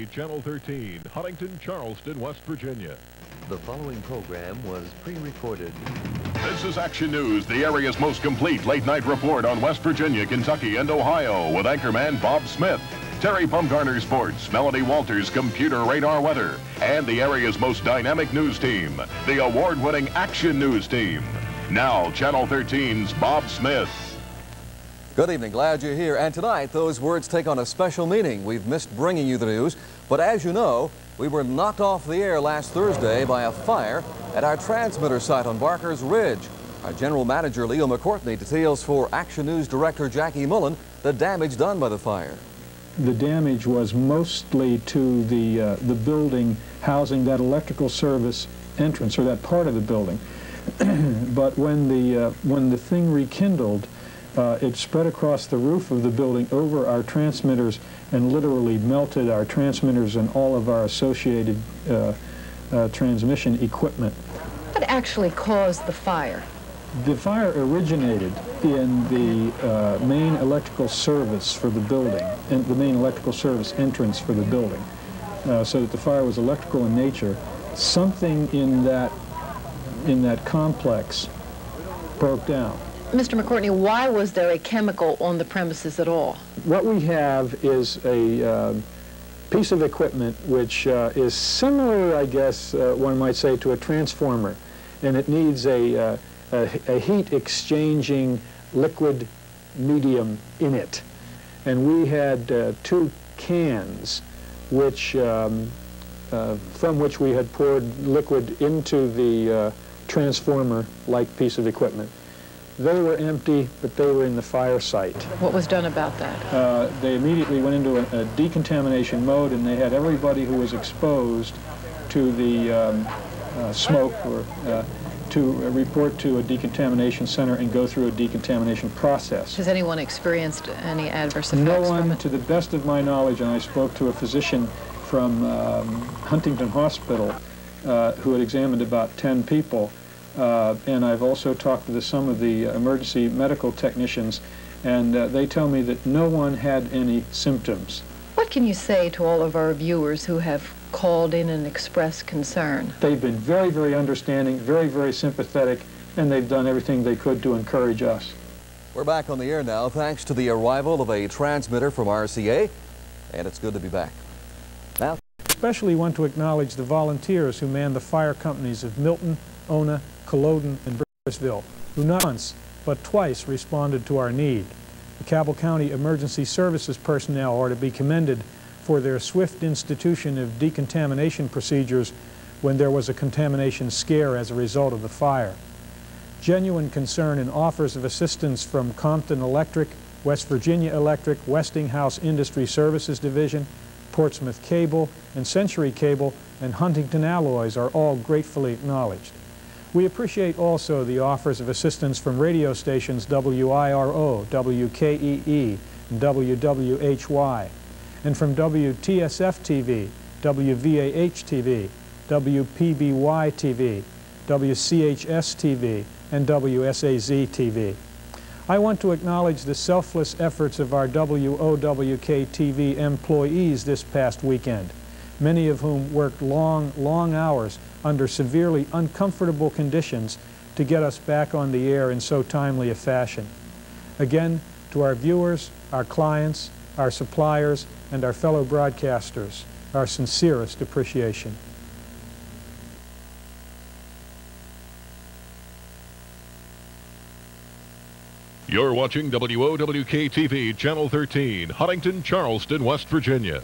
Channel 13, Huntington, Charleston, West Virginia. The following program was pre-recorded. This is Action News, the area's most complete late-night report on West Virginia, Kentucky, and Ohio with anchorman Bob Smith, Terry Bumgarner Sports, Melody Walters Computer Radar Weather, and the area's most dynamic news team, the award-winning Action News team. Now, Channel 13's Bob Smith. Good evening, glad you're here. And tonight, those words take on a special meaning. We've missed bringing you the news, but as you know, we were knocked off the air last Thursday by a fire at our transmitter site on Barker's Ridge. Our general manager, Leo McCourtney, details for Action News director Jackie Mullen the damage done by the fire. The damage was mostly to the building housing that electrical service entrance, or that part of the building. But when the thing rekindled, it spread across the roof of the building over our transmitters and literally melted our transmitters and all of our associated transmission equipment. What actually caused the fire? The fire originated in the main electrical service for the building, and the main electrical service entrance for the building, so that the fire was electrical in nature. Something in that complex broke down. Mr. McCourtney, why was there a chemical on the premises at all? What we have is a piece of equipment which is similar, I guess, one might say, to a transformer, and it needs a heat-exchanging liquid medium in it. And we had two cans which, from which we had poured liquid into the transformer-like piece of equipment. They were empty, but they were in the fire site. What was done about that? They immediately went into a decontamination mode, and they had everybody who was exposed to the smoke or to report to a decontamination center and go through a decontamination process. Has anyone experienced any adverse effects from it? No one, to the best of my knowledge, and I spoke to a physician from Huntington Hospital who had examined about 10 people. And I've also talked to some of the emergency medical technicians, and they tell me that no one had any symptoms. What can you say to all of our viewers who have called in and expressed concern? They've been very, very understanding, very, very sympathetic, and they've done everything they could to encourage us. We're back on the air now thanks to the arrival of a transmitter from RCA, and it's good to be back. Now, especially want to acknowledge the volunteers who man the fire companies of Milton, Ona, Culloden, and Burrisville, who not once, but twice responded to our need. The Cabell County Emergency Services personnel are to be commended for their swift institution of decontamination procedures when there was a contamination scare as a result of the fire. Genuine concern and offers of assistance from Compton Electric, West Virginia Electric, Westinghouse Industry Services Division, Portsmouth Cable, and Century Cable, and Huntington Alloys are all gratefully acknowledged. We appreciate also the offers of assistance from radio stations WIRO, WKEE, and WWHY, and from WTSF-TV, WVAH-TV, WPBY-TV, WCHS-TV, and WSAZ-TV. I want to acknowledge the selfless efforts of our WOWK-TV employees this past weekend, many of whom worked long hours under severely uncomfortable conditions to get us back on the air in so timely a fashion. Again, to our viewers, our clients, our suppliers, and our fellow broadcasters, our sincerest appreciation. You're watching WOWK-TV Channel 13, Huntington, Charleston, West Virginia.